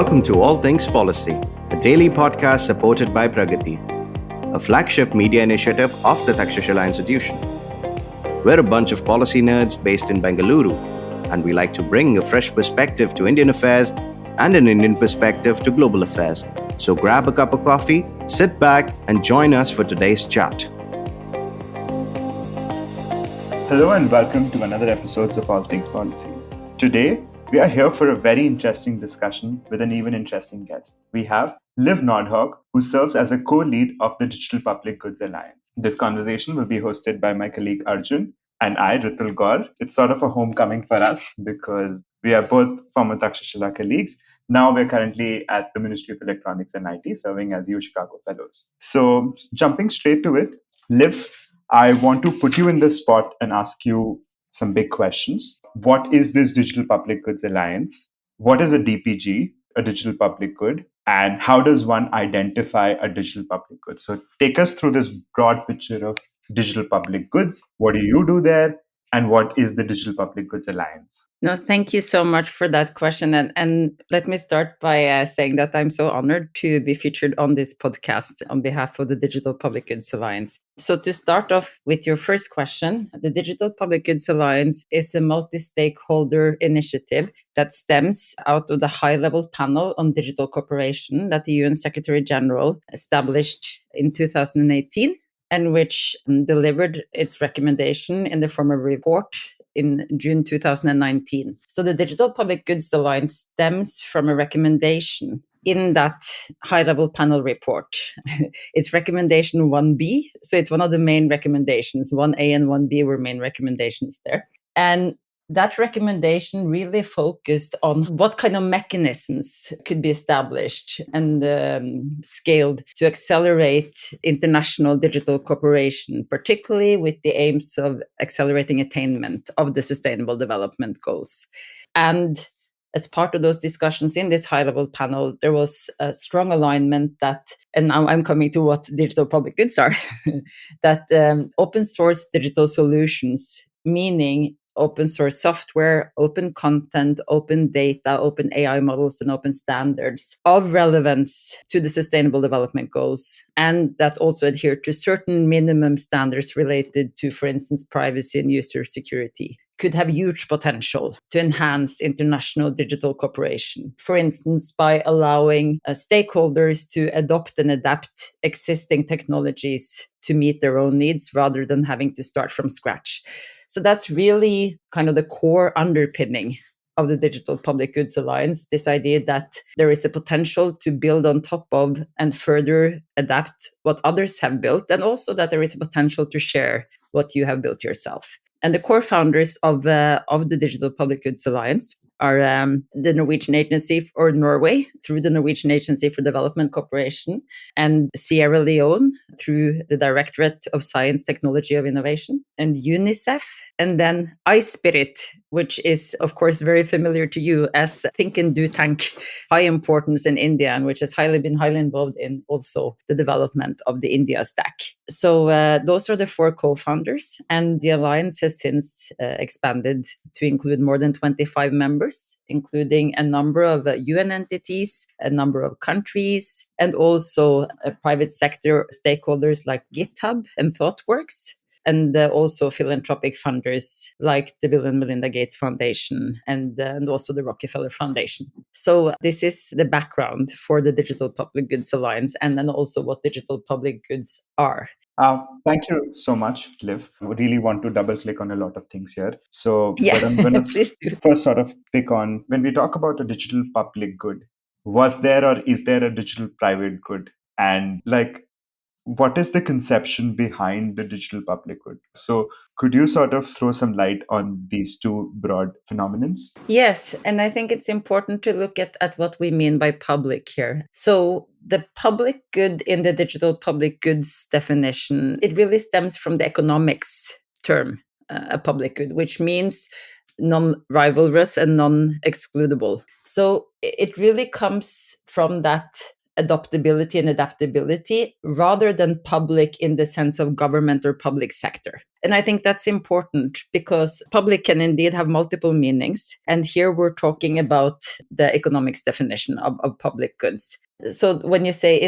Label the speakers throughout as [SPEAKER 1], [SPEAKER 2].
[SPEAKER 1] Welcome to All Things Policy, a daily podcast supported by Pragati, a flagship media initiative of the Takshashila Institution. We're a bunch of policy nerds based in Bengaluru, and we like to bring a fresh perspective to Indian affairs and an Indian perspective to global affairs. So grab a cup of coffee, sit back, and join us for today's chat.
[SPEAKER 2] Hello and welcome to another episode of All Things Policy. Today, we are here for a very interesting discussion with an even interesting guest. We have Liv Nordhaug, who serves as a co-lead of the Digital Public Goods Alliance. This conversation will be hosted by my colleague Arjun and I, Ritul Gaur. It's sort of a homecoming for us because we are both former Takshashila colleagues. Now we're currently at the Ministry of Electronics and IT, serving as U Chicago Fellows. So jumping straight to it, Liv, I want to put you in the spot and ask you some big questions. What is this Digital Public Goods Alliance? What is a DPG, a digital public good? And how does one identify a digital public good? So take us through this broad picture of digital public goods. What do you do there? And what is the Digital Public Goods Alliance?
[SPEAKER 3] No, thank you so much for that question. And let me start by saying that I'm so honored to be featured on this podcast on behalf of the Digital Public Goods Alliance. So to start off with your first question, the Digital Public Goods Alliance is a multi-stakeholder initiative that stems out of the high-level panel on digital cooperation that the UN Secretary General established in 2018, and which delivered its recommendation in the form of a report in June 2019. So the Digital Public Goods Alliance stems from a recommendation in that high-level panel report. It's recommendation 1B. So it's one of the main recommendations. 1A and 1B were main recommendations there. And that recommendation really focused on what kind of mechanisms could be established and scaled to accelerate international digital cooperation, particularly with the aims of accelerating attainment of the Sustainable Development Goals. And as part of those discussions in this high-level panel, there was a strong alignment that, and now I'm coming to what digital public goods are, that open source digital solutions, meaning open source software, open content, open data, open AI models, and open standards of relevance to the Sustainable Development Goals, and that also adhere to certain minimum standards related to, for instance, privacy and user security, could have huge potential to enhance international digital cooperation. For instance, by allowing stakeholders to adopt and adapt existing technologies to meet their own needs rather than having to start from scratch. So that's really kind of the core underpinning of the Digital Public Goods Alliance, this idea that there is a potential to build on top of and further adapt what others have built, and also that there is a potential to share what you have built yourself. And the core founders of the Digital Public Goods Alliance are the Norwegian Agency, or Norway, through the Norwegian Agency for Development Cooperation, and Sierra Leone through the Directorate of Science, Technology of Innovation, and UNICEF, and then iSpirit, which is, of course, very familiar to you as Think and Do Tank, high importance in India, and which has been highly involved in also the development of the India stack. So those are the four co-founders, and the alliance has since expanded to include more than 25 members, including a number of UN entities, a number of countries, and also private sector stakeholders like GitHub and ThoughtWorks, and also philanthropic funders like the Bill and Melinda Gates Foundation and also the Rockefeller Foundation. So this is the background for the Digital Public Goods Alliance, and then also what digital public goods are.
[SPEAKER 2] Thank you so much, Liv. I really want to double click on a lot of things here. So
[SPEAKER 3] Yeah,
[SPEAKER 2] what I'm going
[SPEAKER 3] please do.
[SPEAKER 2] to first sort of pick on, when we talk about a digital public good, was there or is there a digital private good? And what is the conception behind the digital public good? So could you sort of throw some light on these two broad phenomenons?
[SPEAKER 3] Yes, and I think it's important to look at what we mean by public here. So the public good in the digital public goods definition, it really stems from the economics term, a public good, which means non-rivalrous and non-excludable. So it really comes from that adaptability and adaptability rather than public in the sense of government or public sector. And I think that's important because public can indeed have multiple meanings. And here we're talking about the economics definition of public goods. So when you say,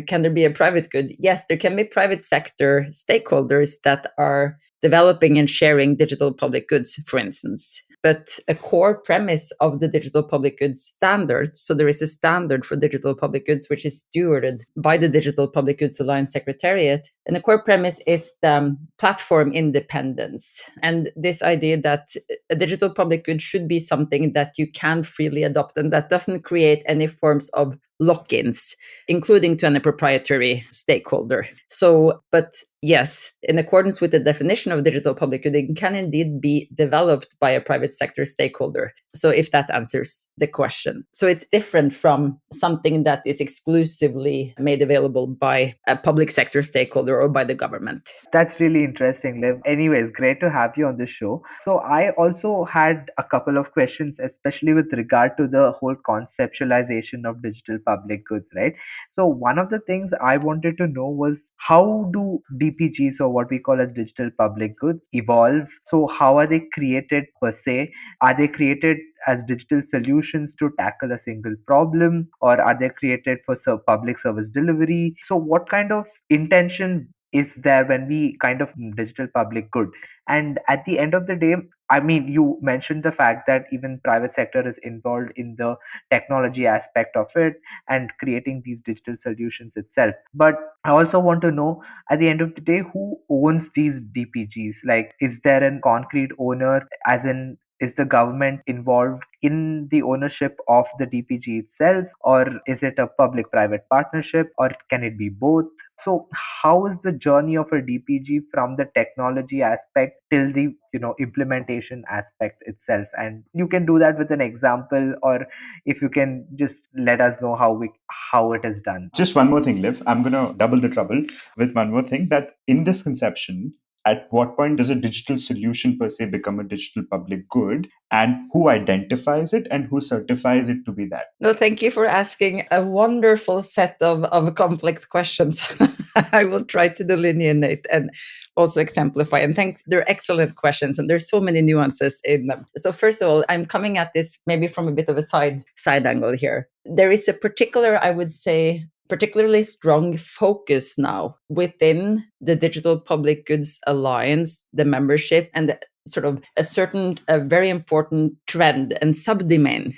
[SPEAKER 3] can there be a private good? Yes, there can be private sector stakeholders that are developing and sharing digital public goods, for instance. But a core premise of the digital public goods standard, so there is a standard for digital public goods, which is stewarded by the Digital Public Goods Alliance Secretariat. And the core premise is the platform independence. And this idea that a digital public good should be something that you can freely adopt and that doesn't create any forms of lock-ins, including to any proprietary stakeholder. So, but yes, in accordance with the definition of digital public good, it can indeed be developed by a private sector stakeholder. So if that answers the question. So it's different from something that is exclusively made available by a public sector stakeholder or by the government.
[SPEAKER 4] That's really interesting, Liv. Anyways, great to have you on the show. So I also had a couple of questions, especially with regard to the whole conceptualization of digital public goods, right? So one of the things I wanted to know was, how do DPGs, or what we call as digital public goods, evolve? So how are they created per se? Are they created as digital solutions to tackle a single problem, or are they created for public service delivery? So what kind of intention is there when we kind of digital public good? And at the end of the day, I mean, you mentioned the fact that even private sector is involved in the technology aspect of it and creating these digital solutions itself. But I also want to know, at the end of the day, who owns these DPGs? Like, is there a concrete owner, as in, is the government involved in the ownership of the DPG itself, or is it a public private partnership, or can it be both? So how is the journey of a DPG from the technology aspect till the implementation aspect itself? And you can do that with an example, or if you can just let us know how it is done.
[SPEAKER 2] Just one more thing, Liv. I'm going to double the trouble with one more thing, that in this conception, at what point does a digital solution per se become a digital public good, and who identifies it and who certifies it to be that?
[SPEAKER 3] No, thank you for asking a wonderful set of complex questions. I will try to delineate and also exemplify. And thanks, they're excellent questions, and there's so many nuances in them. So first of all, I'm coming at this maybe from a bit of a side angle here. There is a I would say, particularly strong focus now within the Digital Public Goods Alliance, the membership, and sort of a very important trend and subdomain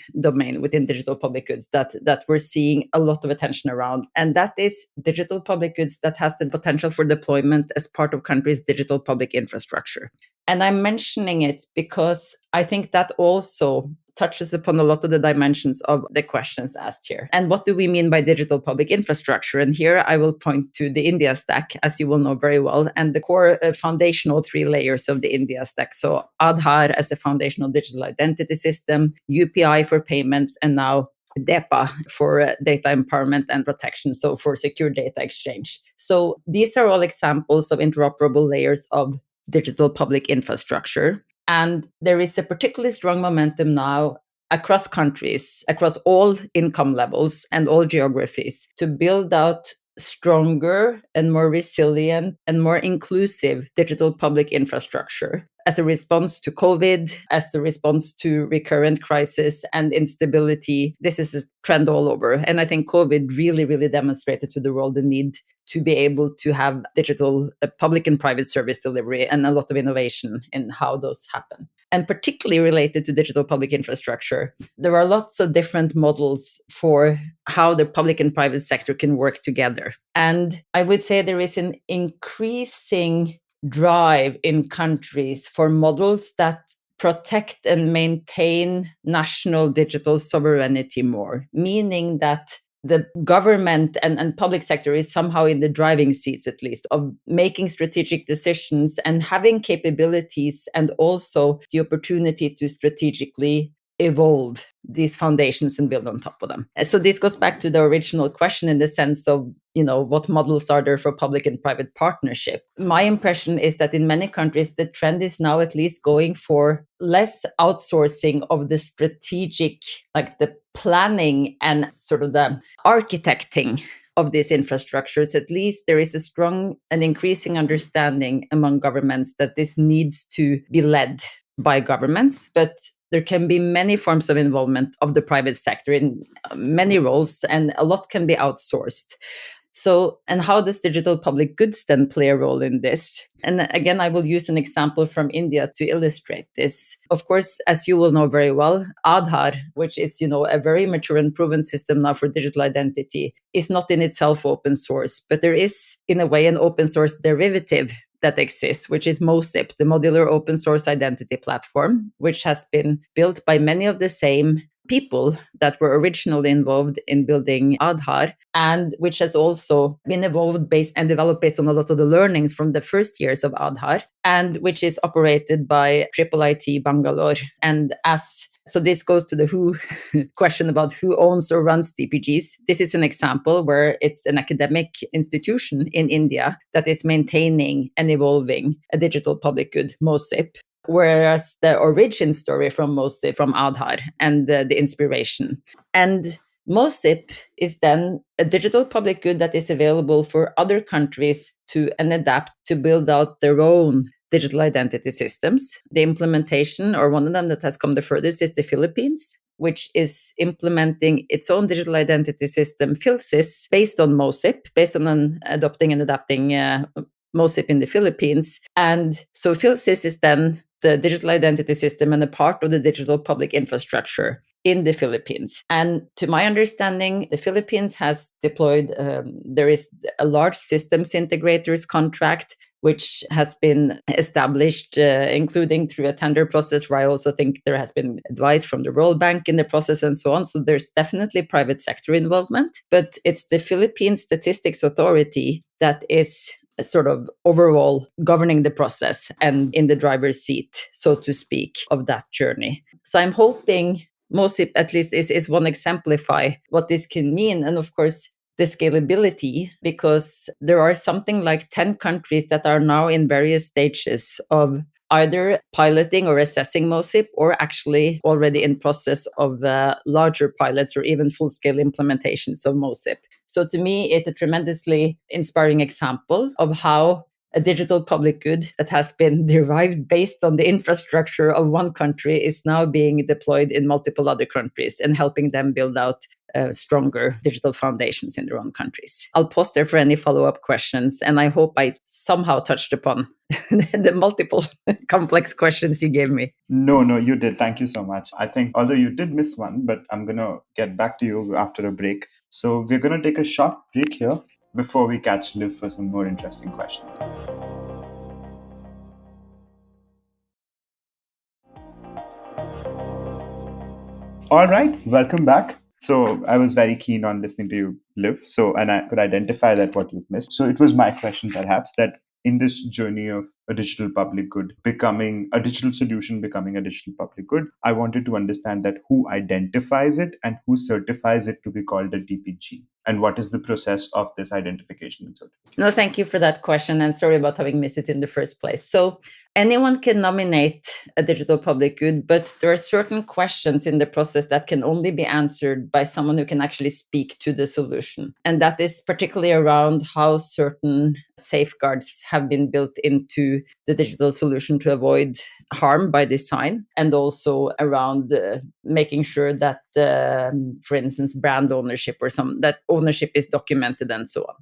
[SPEAKER 3] within digital public goods that we're seeing a lot of attention around. And that is digital public goods that has the potential for deployment as part of countries' digital public infrastructure. And I'm mentioning it because I think that also touches upon a lot of the dimensions of the questions asked here. And what do we mean by digital public infrastructure? And here I will point to the India stack, as you will know very well, and the core foundational 3 layers of the India stack. So Adhere as the foundational digital identity system, UPI for payments, and now DEPA for data empowerment and protection, so for secure data exchange. So these are all examples of interoperable layers of digital public infrastructure. And there is a particularly strong momentum now across countries, across all income levels and all geographies, to build out stronger and more resilient and more inclusive digital public infrastructure as a response to COVID, as a response to recurrent crisis and instability. This is a trend all over. And I think COVID really, really demonstrated to the world the need to be able to have digital public and private service delivery and a lot of innovation in how those happen. And particularly related to digital public infrastructure, there are lots of different models for how the public and private sector can work together. And I would say there is an increasing drive in countries for models that protect and maintain national digital sovereignty more, meaning that the government and public sector is somehow in the driving seats, at least, of making strategic decisions and having capabilities and also the opportunity to strategically evolve these foundations and build on top of them. So this goes back to the original question in the sense of, what models are there for public and private partnership? My impression is that in many countries, the trend is now at least going for less outsourcing of the strategic, like the planning and sort of the architecting of these infrastructures. At least there is a strong and increasing understanding among governments that this needs to be led by governments, but there can be many forms of involvement of the private sector in many roles, and a lot can be outsourced. So, and how does digital public goods then play a role in this? And again, I will use an example from India to illustrate this. Of course, as you will know very well, Aadhaar, which is, a very mature and proven system now for digital identity, is not in itself open source, but there is, in a way, an open source derivative that exists, which is MOSIP, the modular open source identity platform, which has been built by many of the same people that were originally involved in building Aadhaar, and which has also been evolved based and developed based on a lot of the learnings from the first years of Aadhaar, and which is operated by IIIT Bangalore. And so this goes to the who question about who owns or runs DPGs. This is an example where it's an academic institution in India that is maintaining and evolving a digital public good, MOSIP. Whereas the origin story from MOSIP, from Aadhaar, and the inspiration. And MOSIP is then a digital public good that is available for other countries to adapt to build out their own digital identity systems. The implementation, or one of them that has come the furthest, is the Philippines, which is implementing its own digital identity system, PhilSys, based on MOSIP, based on adopting and adapting MOSIP in the Philippines. And so PhilSys is then the digital identity system and a part of the digital public infrastructure in the Philippines. And to my understanding, the Philippines has deployed, there is a large systems integrators contract, which has been established, including through a tender process, where I also think there has been advice from the World Bank in the process and so on. So there's definitely private sector involvement, but it's the Philippine Statistics Authority that is sort of overall governing the process and in the driver's seat, so to speak, of that journey. So I'm hoping MOSIP at least is one exemplify what this can mean. And of course, the scalability, because there are something like 10 countries that are now in various stages of either piloting or assessing MOSIP, or actually already in process of larger pilots or even full-scale implementations of MOSIP. So to me, it's a tremendously inspiring example of how a digital public good that has been derived based on the infrastructure of one country is now being deployed in multiple other countries and helping them build out stronger digital foundations in their own countries. I'll pause there for any follow-up questions, and I hope I somehow touched upon the multiple complex questions you gave me.
[SPEAKER 2] No, you did. Thank you so much. I think, although you did miss one, but I'm going to get back to you after a break. So we're going to take a short break here before we catch Liv for some more interesting questions. All right, welcome back. So I was very keen on listening to you, Liv. And I could identify that what you've missed. So it was my question, perhaps, that in this journey of a digital public good becoming a digital solution, becoming a digital public good, I wanted to understand that who identifies it and who certifies it to be called a DPG, and what is the process of this identification and certification?
[SPEAKER 3] No, thank you for that question, and sorry about having missed it in the first place. So anyone can nominate a digital public good, but there are certain questions in the process that can only be answered by someone who can actually speak to the solution. And that is particularly around how certain safeguards have been built into the digital solution to avoid harm by design, and also around making sure that, for instance, brand ownership or that ownership is documented and so on.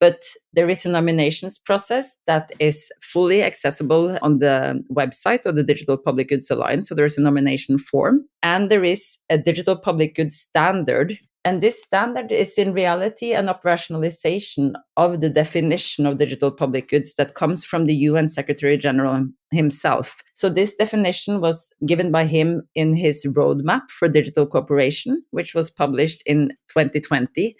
[SPEAKER 3] But there is a nominations process that is fully accessible on the website of the Digital Public Goods Alliance. So there's a nomination form, and there is a digital public goods standard. And this standard is in reality an operationalization of the definition of digital public goods that comes from the UN Secretary General himself. So this definition was given by him in his roadmap for digital cooperation, which was published in 2020,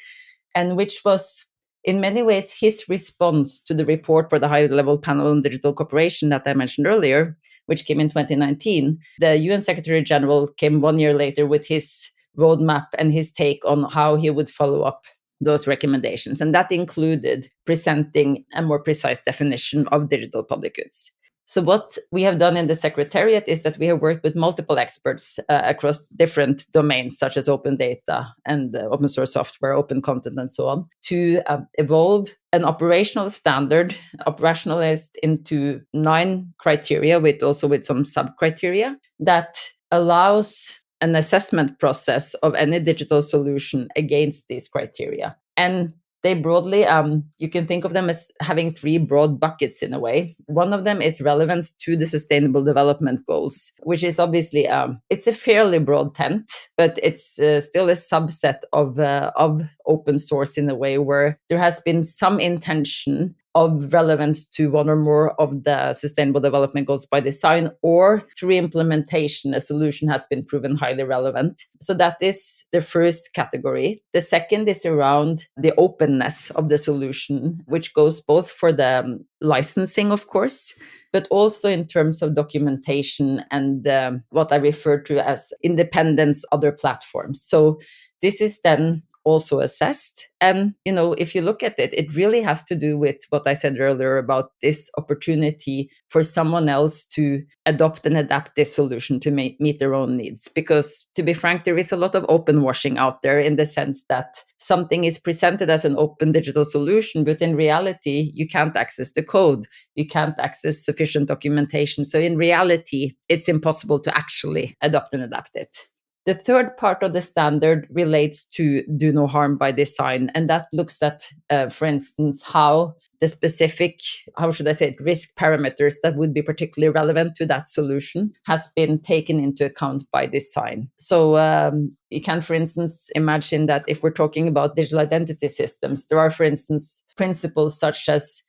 [SPEAKER 3] and which was in many ways his response to the report for the high-level panel on digital cooperation that I mentioned earlier, which came in 2019, the UN Secretary General came 1 year later with his roadmap and his take on how he would follow up those recommendations. And that included presenting a more precise definition of digital public goods. So what we have done in the Secretariat is that we have worked with multiple experts across different domains, such as open data and open source software, open content, and so on, to evolve an operational standard, operationalized into 9 criteria, with some sub-criteria, that allows an assessment process of any digital solution against these criteria. And they broadly, you can think of them as having 3 broad buckets in a way. One of them is relevance to the Sustainable Development Goals, which is obviously, it's a fairly broad tent, but it's still a subset of open source in a way where there has been some intention of relevance to one or more of the Sustainable Development Goals by design, or through implementation, a solution has been proven highly relevant. So that is the first category. The second is around the openness of the solution, which goes both for the licensing, of course, but also in terms of documentation and what I refer to as independence other platforms. So this is then also assessed. And, if you look at it, it really has to do with what I said earlier about this opportunity for someone else to adopt and adapt this solution to meet their own needs. Because, to be frank, there is a lot of open washing out there, in the sense that something is presented as an open digital solution, but in reality, you can't access the code. You can't access sufficient documentation. So in reality, it's impossible to actually adopt and adapt it. The third part of the standard relates to do no harm by design. And that looks at, for instance, how the specific, risk parameters that would be particularly relevant to that solution has been taken into account by design. So you can, for instance, imagine that if we're talking about digital identity systems, there are, for instance, principles such as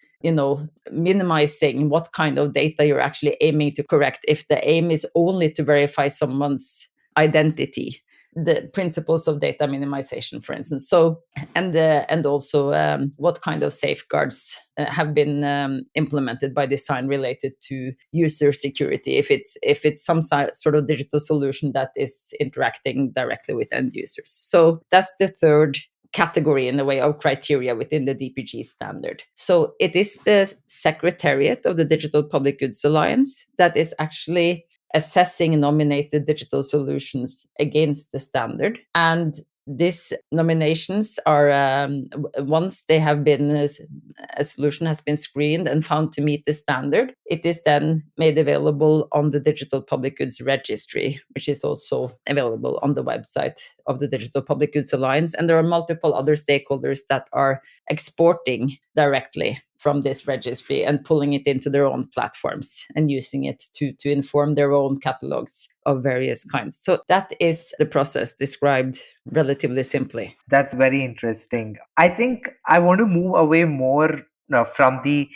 [SPEAKER 3] minimizing what kind of data you're actually aiming to correct. If the aim is only to verify someone's identity, the principles of data minimization, for instance. So, and also what kind of safeguards have been implemented by design related to user security, if it's some sort of digital solution that is interacting directly with end users. So that's the third category in the way of criteria within the DPG standard. So it is the Secretariat of the Digital Public Goods Alliance that is actually assessing nominated digital solutions against the standard. And these nominations are, once they have been, a solution has been screened and found to meet the standard, it is then made available on the Digital Public Goods Registry, which is also available on the website of the Digital Public Goods Alliance. And there are multiple other stakeholders that are exporting directly from this registry and pulling it into their own platforms and using it to inform their own catalogs of various kinds. So that is the process described relatively simply.
[SPEAKER 4] That's very interesting. I think I want to move away more from the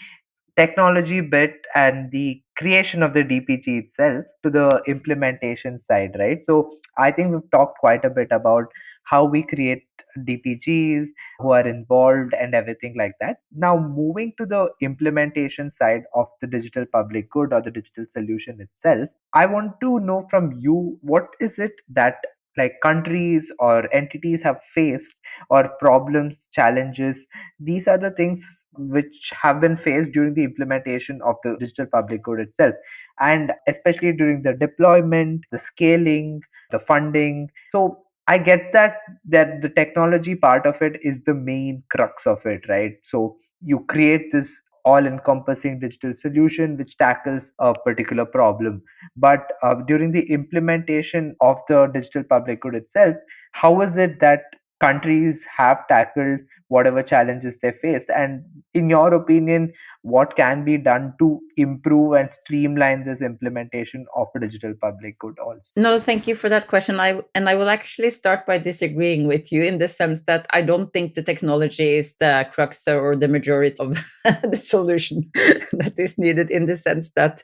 [SPEAKER 4] technology bit and the creation of the DPG itself to the implementation side, right? So I think we've talked quite a bit about how we create DPGs, who are involved, and everything like that. Now, moving to the implementation side of the digital public good or the digital solution itself, I want to know from you, what is it that like countries or entities have faced, or problems, challenges? These are the things which have been faced during the implementation of the digital public good itself, and especially during the deployment, the scaling, the funding. So I get that the technology part of it is the main crux of it, right? So you create this all encompassing digital solution which tackles a particular problem, but during the implementation of the digital public good itself, how is it that countries have tackled whatever challenges they faced? And in your opinion, what can be done to improve and streamline this implementation of a digital public good also?
[SPEAKER 3] No, thank you for that question. I will actually start by disagreeing with you, in the sense that I don't think the technology is the crux or the majority of the solution that is needed, in the sense that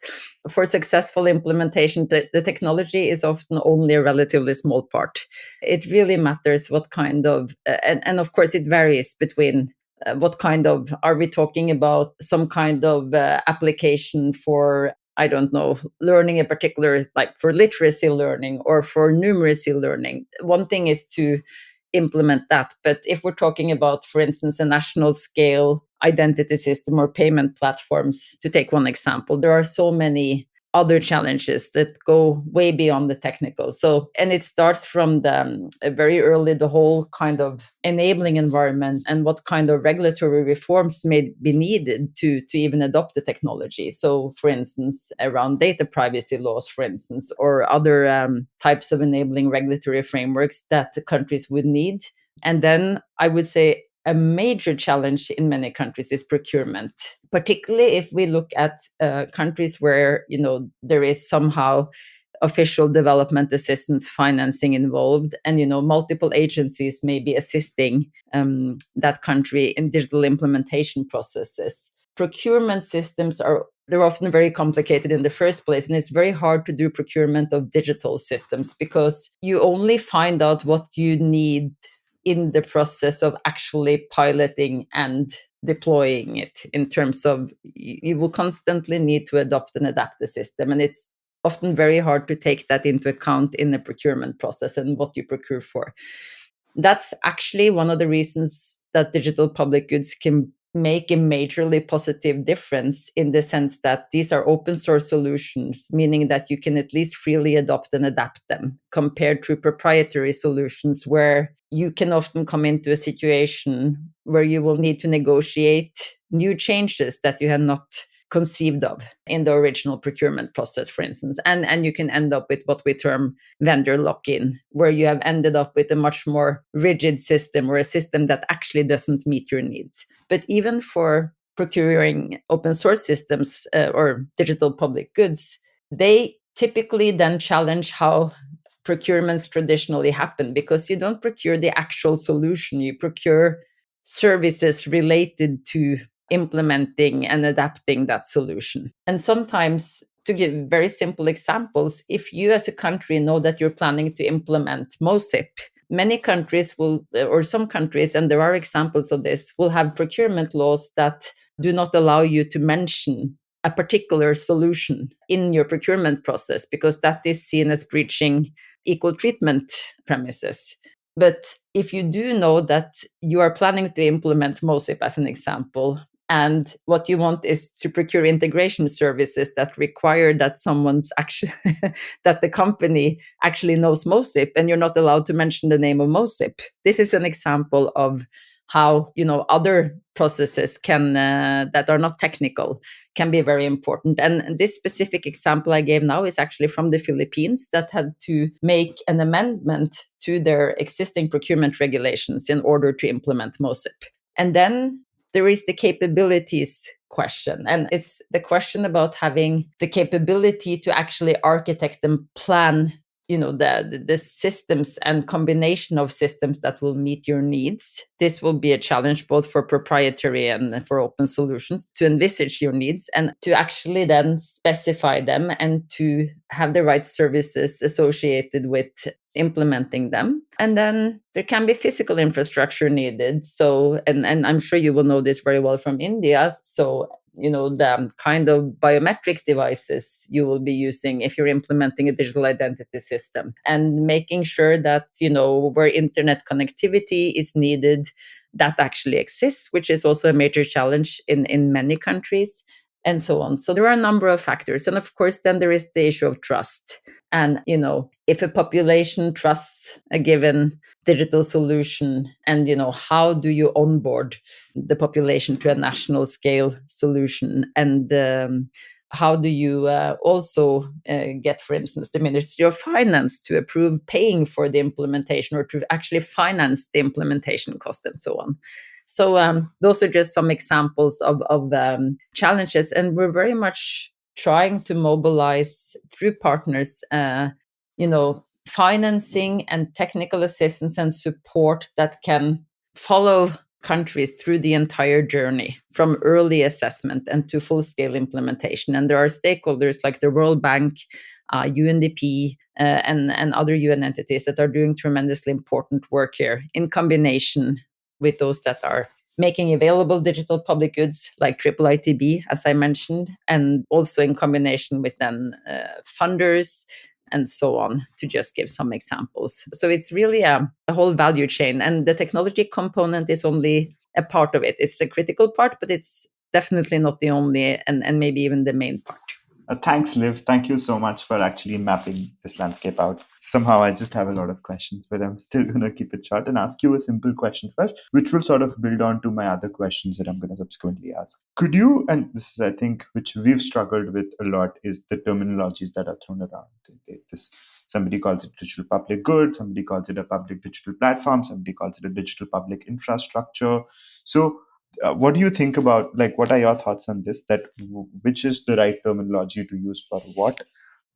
[SPEAKER 3] for successful implementation, the technology is often only a relatively small part. It really matters what kind of, and of course it varies between what kind of, are we talking about some kind of application for I don't know, learning a particular, like for literacy learning or for numeracy learning. One thing is to implement that. But if we're talking about, for instance, a national scale identity system or payment platforms, to take one example, there are so many other challenges that go way beyond the technical. So, and it starts from the very early, the whole kind of enabling environment and what kind of regulatory reforms may be needed to even adopt the technology. So, for instance, around data privacy laws, for instance, or other types of enabling regulatory frameworks that the countries would need. And then I would say a major challenge in many countries is procurement, particularly if we look at countries where, there is somehow official development assistance financing involved, and multiple agencies may be assisting that country in digital implementation processes. Procurement systems they're often very complicated in the first place, and it's very hard to do procurement of digital systems because you only find out what you need in the process of actually piloting and deploying it, in terms of you will constantly need to adopt and adapt the system. And it's often very hard to take that into account in the procurement process and what you procure for. That's actually one of the reasons that digital public goods can make a majorly positive difference, in the sense that these are open source solutions, meaning that you can at least freely adopt and adapt them, compared to proprietary solutions where you can often come into a situation where you will need to negotiate new changes that you had not conceived of in the original procurement process, for instance. And you can end up with what we term vendor lock-in, where you have ended up with a much more rigid system, or a system that actually doesn't meet your needs. But even for procuring open source systems or digital public goods, they typically then challenge how procurements traditionally happen, because you don't procure the actual solution, you procure services related to implementing and adapting that solution. And sometimes, to give very simple examples, if you as a country know that you're planning to implement MOSIP, many countries will, or some countries, and there are examples of this, will have procurement laws that do not allow you to mention a particular solution in your procurement process, because that is seen as breaching equal treatment premises. But if you do know that you are planning to implement MOSIP, as an example, and what you want is to procure integration services that require that someone's actually that the company actually knows MOSIP, and you're not allowed to mention the name of MOSIP. This is an example of how other processes can that are not technical can be very important. And this specific example I gave now is actually from the Philippines, that had to make an amendment to their existing procurement regulations in order to implement MOSIP. And then there is the capabilities question. And it's the question about having the capability to actually architect and plan the systems and combination of systems that will meet your needs. This will be a challenge both for proprietary and for open solutions, to envisage your needs and to actually then specify them, and to have the right services associated with implementing them. And then there can be physical infrastructure needed. So, and I'm sure you will know this very well from India. So, the kind of biometric devices you will be using if you're implementing a digital identity system, and making sure that, where internet connectivity is needed, that actually exists, which is also a major challenge in many countries, and so on. So there are a number of factors. And of course, then there is the issue of trust. And, if a population trusts a given digital solution, and, how do you onboard the population to a national scale solution? And how do you also get, for instance, the Ministry of Finance to approve paying for the implementation, or to actually finance the implementation cost, and so on? So those are just some examples of challenges. And we're very much trying to mobilize through partners, financing and technical assistance and support that can follow countries through the entire journey, from early assessment and to full-scale implementation. And there are stakeholders like the World Bank, UNDP, and other UN entities that are doing tremendously important work here, in combination with those that are making available digital public goods like IIITB, as I mentioned, and also in combination with then funders and so on, to just give some examples. So it's really a whole value chain, and the technology component is only a part of it. It's a critical part, but it's definitely not the only and maybe even the main part.
[SPEAKER 2] Thanks, Liv. Thank you so much for actually mapping this landscape out. Somehow I just have a lot of questions, but I'm still going to keep it short and ask you a simple question first, which will sort of build on to my other questions that I'm going to subsequently ask. Could you, and this is, I think, which we've struggled with a lot, is the terminologies that are thrown around. Somebody calls it digital public good, somebody calls it a public digital platform, somebody calls it a digital public infrastructure. So what do you think about, like, what are your thoughts on this, that which is the right terminology to use for what?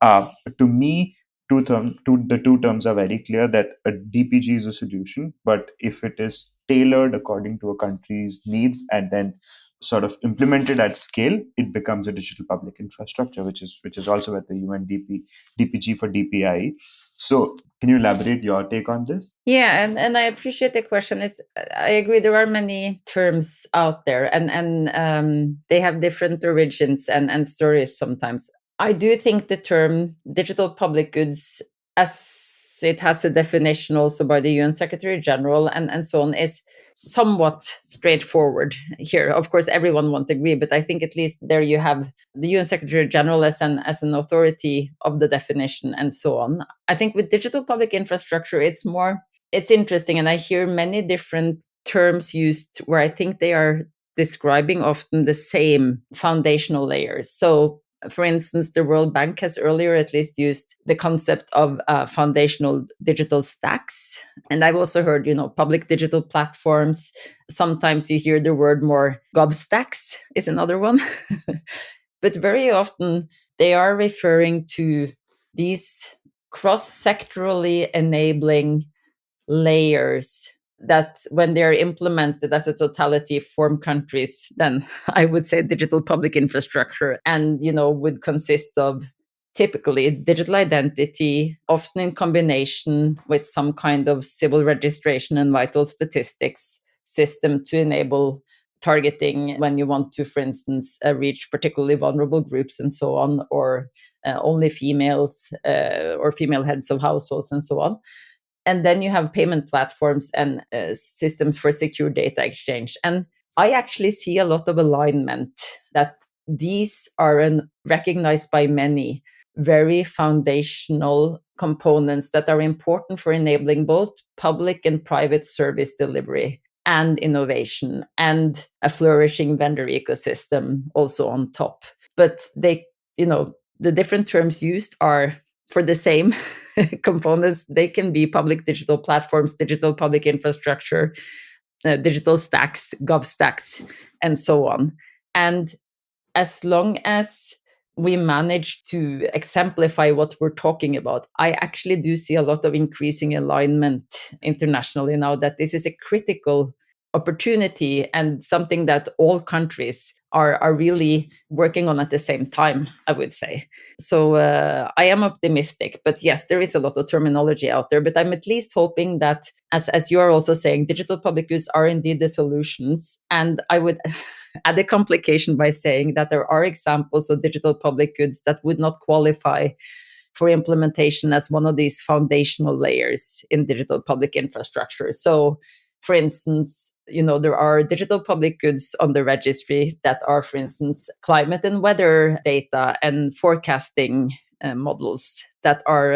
[SPEAKER 2] To me, the two terms are very clear, that a DPG is a solution, but if it is tailored according to a country's needs and then sort of implemented at scale, it becomes a digital public infrastructure, which is also at the UNDP DPG for DPI. So can you elaborate your take on this?
[SPEAKER 3] Yeah, and I appreciate the question. I agree, there are many terms out there, and they have different origins and stories sometimes. I do think the term digital public goods, as it has a definition also by the UN Secretary General and so on, is somewhat straightforward here. Of course, everyone won't agree, but I think at least there you have the UN Secretary General as an authority of the definition and so on. I think with digital public infrastructure, it's interesting, and I hear many different terms used where I think they are describing often the same foundational layers. So, for instance, the World Bank has earlier at least used the concept of foundational digital stacks. And I've also heard, public digital platforms. Sometimes you hear the word more, gov stacks is another one. But very often they are referring to these cross-sectorally enabling layers that, when they're implemented as a totality, form countries, then I would say digital public infrastructure, and would consist of typically digital identity, often in combination with some kind of civil registration and vital statistics system to enable targeting when you want to, for instance, reach particularly vulnerable groups and so on, or only females or female heads of households and so on. And then you have payment platforms and systems for secure data exchange. And I actually see a lot of alignment that these are recognized by many very foundational components that are important for enabling both public and private service delivery and innovation and a flourishing vendor ecosystem also on top. But they, the different terms used are for the same components. They can be public digital platforms, digital public infrastructure, digital stacks, gov stacks, and so on. And as long as we manage to exemplify what we're talking about, I actually do see a lot of increasing alignment internationally now that this is a critical opportunity and something that all countries are really working on at the same time, I would say. So I am optimistic, but yes, there is a lot of terminology out there, but I'm at least hoping that, as you are also saying, digital public goods are indeed the solutions. And I would add a complication by saying that there are examples of digital public goods that would not qualify for implementation as one of these foundational layers in digital public infrastructure. So, for instance, there are digital public goods on the registry that are, for instance, climate and weather data and forecasting models that are,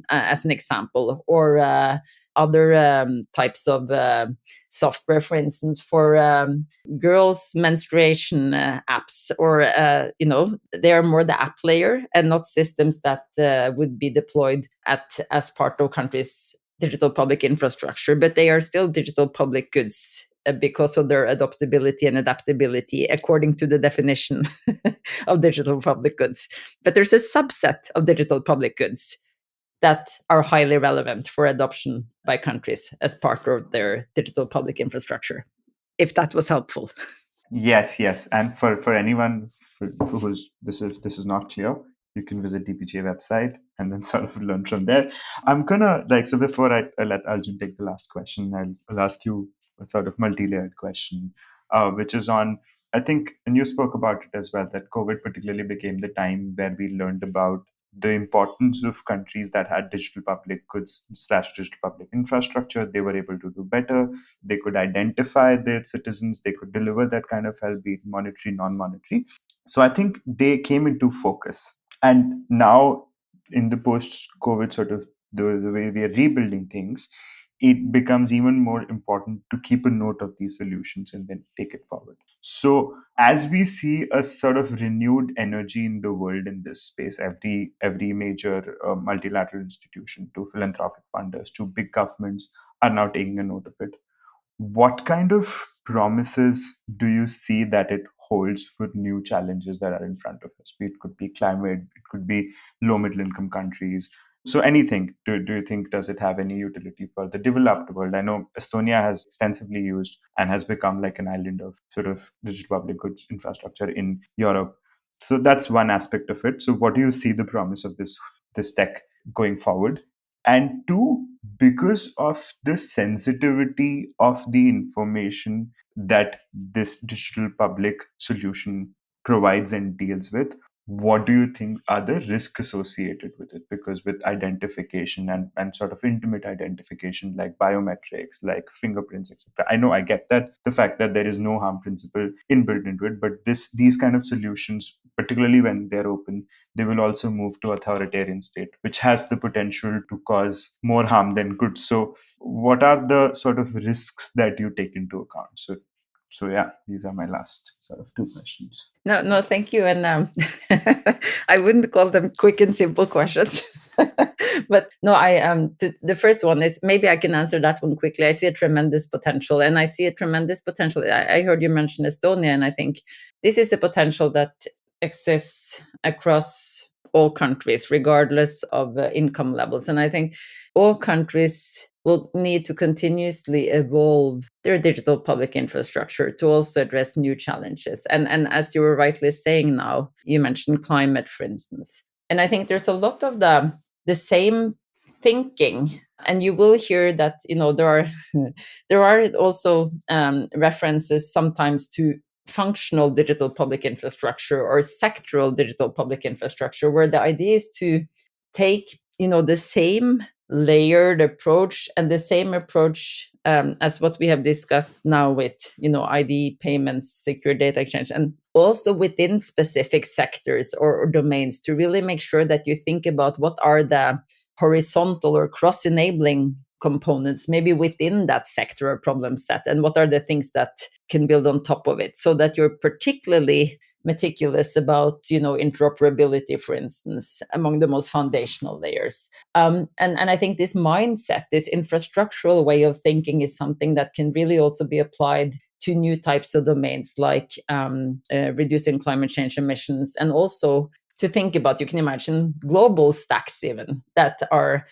[SPEAKER 3] as an example, or other types of software, for instance, for girls' menstruation apps, or, they are more the app layer and not systems that would be deployed as part of countries' digital public infrastructure, but they are still digital public goods because of their adaptability and adaptability according to the definition of digital public goods. But there's a subset of digital public goods that are highly relevant for adoption by countries as part of their digital public infrastructure, if that was helpful.
[SPEAKER 2] Yes. And for anyone who's this is not clear, you can visit DPGA website and then sort of learn from there. I'm gonna, so before I let Arjun take the last question, I'll ask you a sort of multi-layered question, which is on, I think, and you spoke about it as well, that COVID particularly became the time where we learned about the importance of countries that had digital public goods slash digital public infrastructure. They were able to do better. They could identify their citizens. They could deliver that kind of help, be it monetary, non-monetary. So I think they came into focus. And now, in the post-COVID sort of the way we are rebuilding things, it becomes even more important to keep a note of these solutions and then take it forward. So as we see a sort of renewed energy in the world in this space, every major multilateral institution, to philanthropic funders, to big governments, are now taking a note of it. What kind of promises do you see that it holds for new challenges that are in front of us? It could be climate, it could be low middle income countries. So anything, do you think, does it have any utility for the developed world? I know Estonia has extensively used and has become like an island of sort of digital public goods infrastructure in Europe. So that's one aspect of it. So what do you see the promise of this tech going forward? And two, because of the sensitivity of the information that this digital public solution provides and deals with, what do you think are the risks associated with it? Because with identification and sort of intimate identification, like biometrics, like fingerprints, etc., I know, I get that the fact that there is no harm principle inbuilt into it, but these kind of solutions, particularly when they're open, they will also move to authoritarian state, which has the potential to cause more harm than good. So what are the sort of risks that you take into account? So yeah, these are my last sort of two questions.
[SPEAKER 3] No, thank you. And I wouldn't call them quick and simple questions. But no, the first one is, maybe I can answer that one quickly. I see a tremendous potential, and I see a tremendous potential. I heard you mention Estonia, and I think this is a potential that exists across all countries, regardless of income levels. And I think all countries will need to continuously evolve their digital public infrastructure to also address new challenges. And as you were rightly saying now, you mentioned climate, for instance. And I think there's a lot of the same thinking. And you will hear that, there are also references sometimes to functional digital public infrastructure or sectoral digital public infrastructure, where the idea is to take, the same layered approach and the same approach as what we have discussed now with, ID payments, secure data exchange, and also within specific sectors or domains, to really make sure that you think about what are the horizontal or cross-enabling components maybe within that sector or problem set, and what are the things that can build on top of it, so that you're particularly meticulous about, interoperability, for instance, among the most foundational layers. And I think this mindset, this infrastructural way of thinking, is something that can really also be applied to new types of domains, like reducing climate change emissions, and also to think about, you can imagine global stacks even that are,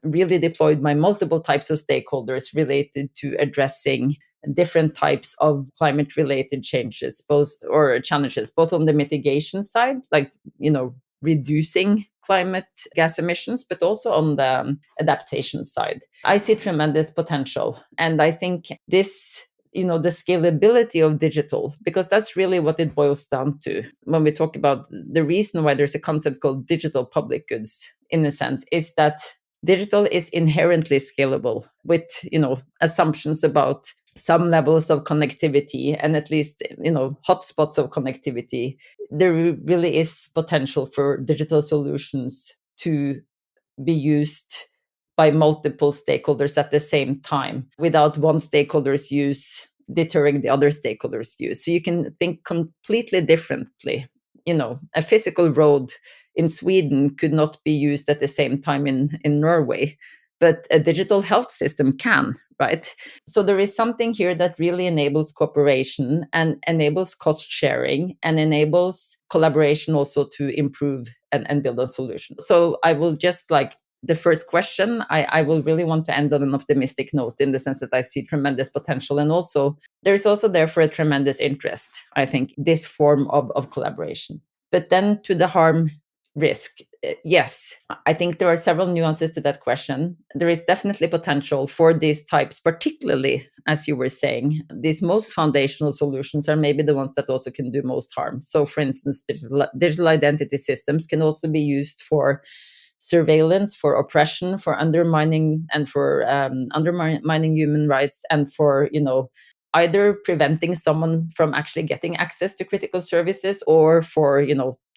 [SPEAKER 3] really deployed by multiple types of stakeholders related to addressing different types of climate related changes, challenges, both on the mitigation side, like, reducing climate gas emissions, but also on the adaptation side. I see tremendous potential. And I think this, the scalability of digital, because that's really what it boils down to when we talk about the reason why there's a concept called digital public goods, in a sense, is that digital is inherently scalable with, assumptions about some levels of connectivity and at least, hotspots of connectivity. There really is potential for digital solutions to be used by multiple stakeholders at the same time, without one stakeholder's use deterring the other stakeholders' use. So you can think completely differently. A physical road in Sweden could not be used at the same time in Norway, but a digital health system can, right? So there is something here that really enables cooperation and enables cost sharing and enables collaboration also to improve and build a solution. So I will just, like the first question, I will really want to end on an optimistic note, in the sense that I see tremendous potential. And also, there's also therefore a tremendous interest, I think, this form of collaboration. But then to the harm risk? Yes, I think there are several nuances to that question. There is definitely potential for these types, particularly, as you were saying, these most foundational solutions are maybe the ones that also can do most harm. So, for instance, digital identity systems can also be used for surveillance, for oppression, for undermining, and for undermining human rights, and for, either preventing someone from actually getting access to critical services, or for,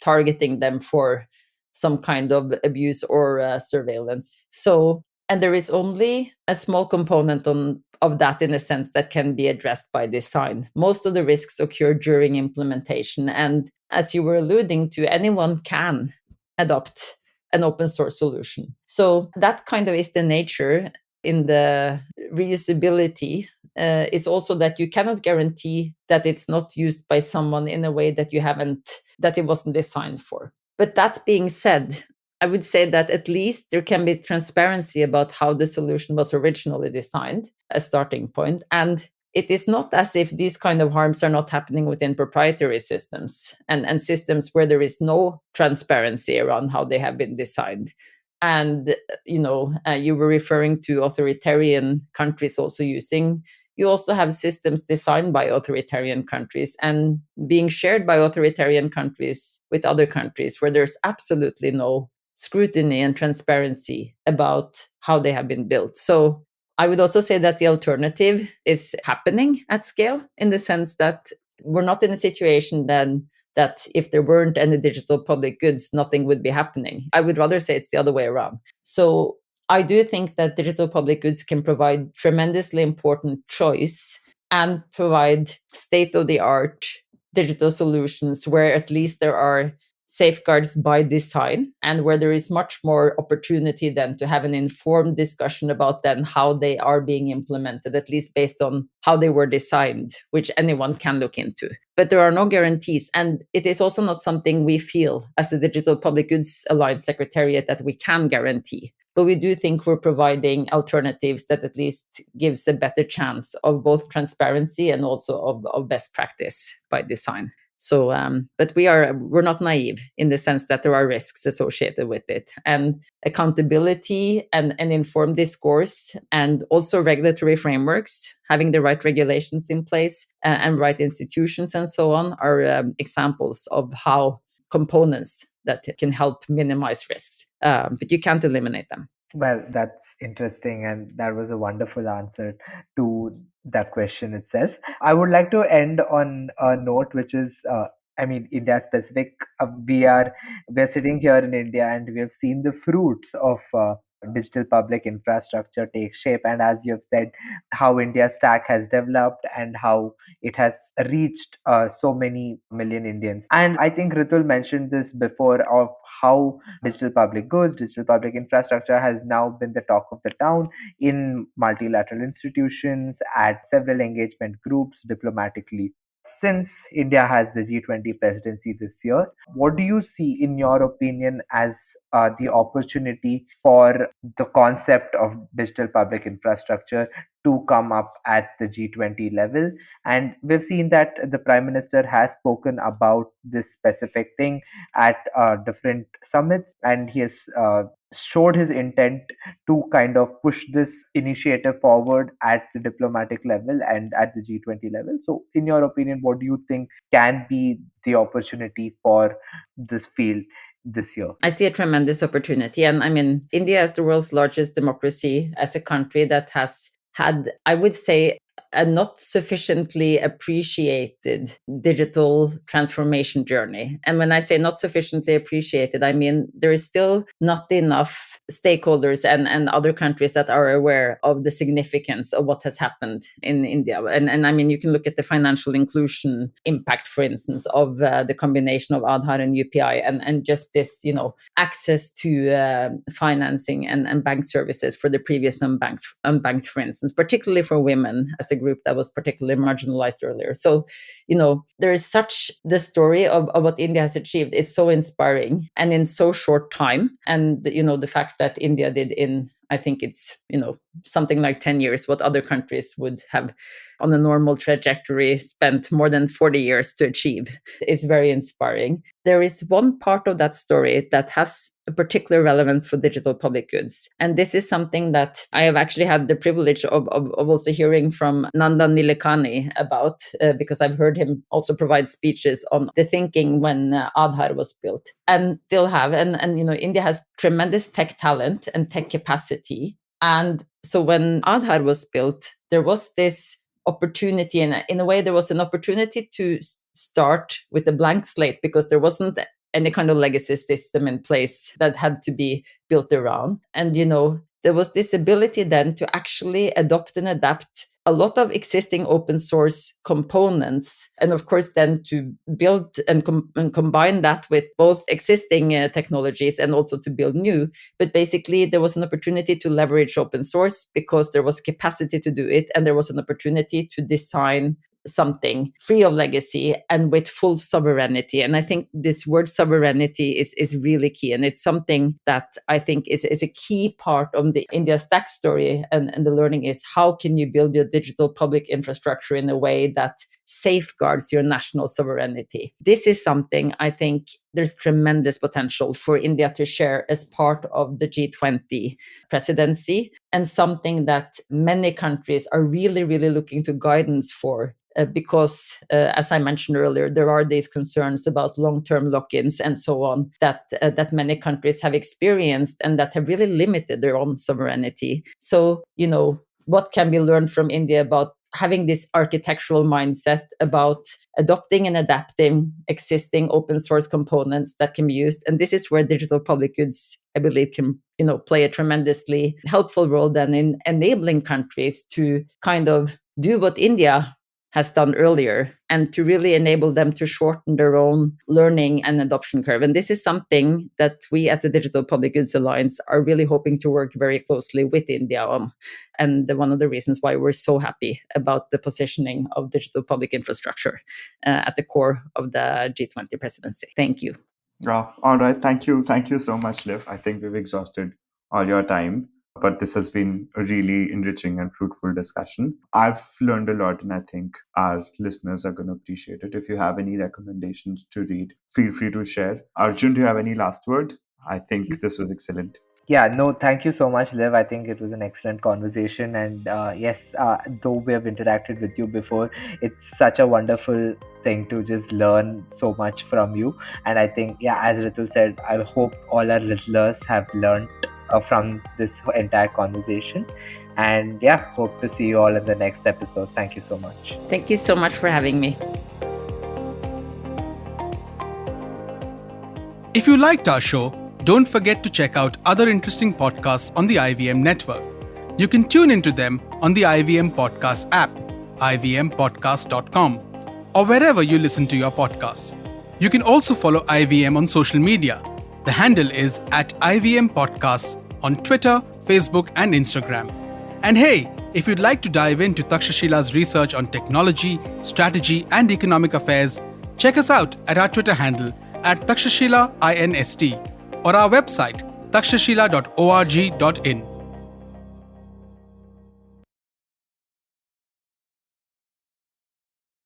[SPEAKER 3] targeting them for some kind of abuse or surveillance. So, and there is only a small component of that, in a sense, that can be addressed by design. Most of the risks occur during implementation. And as you were alluding to, anyone can adopt an open source solution. So that kind of is the nature. In the reusability is also that you cannot guarantee that it's not used by someone in a way that that it wasn't designed for. But that being said, I would say that at least there can be transparency about how the solution was originally designed, a starting point. And it is not as if these kind of harms are not happening within proprietary systems and systems where there is no transparency around how they have been designed. And, you were referring to authoritarian countries also using. You also have systems designed by authoritarian countries and being shared by authoritarian countries with other countries, where there's absolutely no scrutiny and transparency about how they have been built. So I would also say that the alternative is happening at scale, in the sense that we're not in a situation then that if there weren't any digital public goods, nothing would be happening. I would rather say it's the other way around. So I do think that digital public goods can provide tremendously important choice and provide state-of-the-art digital solutions where at least there are safeguards by design, and where there is much more opportunity then to have an informed discussion about then how they are being implemented, at least based on how they were designed, which anyone can look into. But there are no guarantees. And it is also not something we feel as the Digital Public Goods Alliance Secretariat that we can guarantee. But we do think we're providing alternatives that at least gives a better chance of both transparency and also of best practice by design. So, but we're not naive, in the sense that there are risks associated with it, and accountability and informed discourse, and also regulatory frameworks, having the right regulations in place and right institutions and so on, are examples of how components that can help minimize risks, but you can't eliminate them.
[SPEAKER 4] Well, that's interesting, and that was a wonderful answer to that question itself. I would like to end on a note which is, India specific. We are sitting here in India, and we have seen the fruits of digital public infrastructure take shape. And as you have said, how India's stack has developed and how it has reached so many million Indians. And I think Ritul mentioned this before, of how digital public goods, digital public infrastructure has now been the talk of the town in multilateral institutions, at several engagement groups, diplomatically. Since India has the G20 presidency this year, what do you see, in your opinion, as the opportunity for the concept of digital public infrastructure to come up at the G20 level? And we've seen that the Prime Minister has spoken about this specific thing at different summits, and he has showed his intent to kind of push this initiative forward at the diplomatic level and at the G20 level. So, in your opinion, what do you think can be the opportunity for this field this year?
[SPEAKER 3] I see a tremendous opportunity. And I mean, India is the world's largest democracy, as a country that has had, I would say, a not sufficiently appreciated digital transformation journey. And when I say not sufficiently appreciated, I mean there is still not enough stakeholders and other countries that are aware of the significance of what has happened in India. And I mean, you can look at the financial inclusion impact, for instance, of the combination of Aadhaar and UPI, and just this, access to financing and bank services for the previous unbanked, for instance, particularly for women, as a group that was particularly marginalized earlier. So, there is the story of what India has achieved is so inspiring, and in so short time. And, the fact that India did in I think it's, something like 10 years, what other countries would have on a normal trajectory spent more than 40 years to achieve. It's very inspiring. There is one part of that story that has a particular relevance for digital public goods. And this is something that I have actually had the privilege of also hearing from Nandan Nilekani about, because I've heard him also provide speeches on the thinking when Adher was built and still have. And India has tremendous tech talent and tech capacity. And so when Adher was built, there was this opportunity, and in a way there was an opportunity to start with a blank slate, because there wasn't any kind of legacy system in place that had to be built around. And there was this ability then to actually adopt and adapt a lot of existing open source components, and of course then to build and combine that with both existing technologies and also to build new. But basically there was an opportunity to leverage open source because there was capacity to do it, and there was an opportunity to design something free of legacy and with full sovereignty. And I think this word sovereignty is really key. And it's something that I think is a key part of the India Stack story. And the learning is, how can you build your digital public infrastructure in a way that safeguards your national sovereignty? This is something I think there's tremendous potential for India to share as part of the G20 presidency, and something that many countries are really, really looking to guidance for. Because, as I mentioned earlier, there are these concerns about long-term lock-ins and so on that many countries have experienced and that have really limited their own sovereignty. So, what can be learned from India about having this architectural mindset about adopting and adapting existing open source components that can be used? And this is where digital public goods, I believe, can play a tremendously helpful role then in enabling countries to kind of do what India has done earlier, and to really enable them to shorten their own learning and adoption curve. And this is something that we at the Digital Public Goods Alliance are really hoping to work very closely with India on. And one of the reasons why we're so happy about the positioning of digital public infrastructure at the core of the G20 presidency. Thank you.
[SPEAKER 2] All right. Thank you. Thank you so much, Liv. I think we've exhausted all your time, but this has been a really enriching and fruitful discussion. I've learned a lot, and I think our listeners are going to appreciate it. If you have any recommendations to read, feel free to share. Arjun, do you have any last word? I think this was excellent.
[SPEAKER 4] Yeah, no, thank you so much, Liv. I think it was an excellent conversation. And yes, though we have interacted with you before, it's such a wonderful thing to just learn so much from you. And I think, yeah, as Ritul said, I hope all our listeners have learned from this entire conversation. And yeah, hope to see you all in the next episode. Thank you so much.
[SPEAKER 3] Thank you so much for having me.
[SPEAKER 5] If you liked our show, don't forget to check out other interesting podcasts on the IVM network. You can tune into them on the IVM Podcast app, ivmpodcast.com, or wherever you listen to your podcasts. You can also follow IVM on social media. The handle is @IVM Podcasts on Twitter, Facebook, and Instagram. And hey, if you'd like to dive into Takshashila's research on technology, strategy, and economic affairs, check us out at our Twitter handle @TakshashilaINST or our website takshashila.org.in.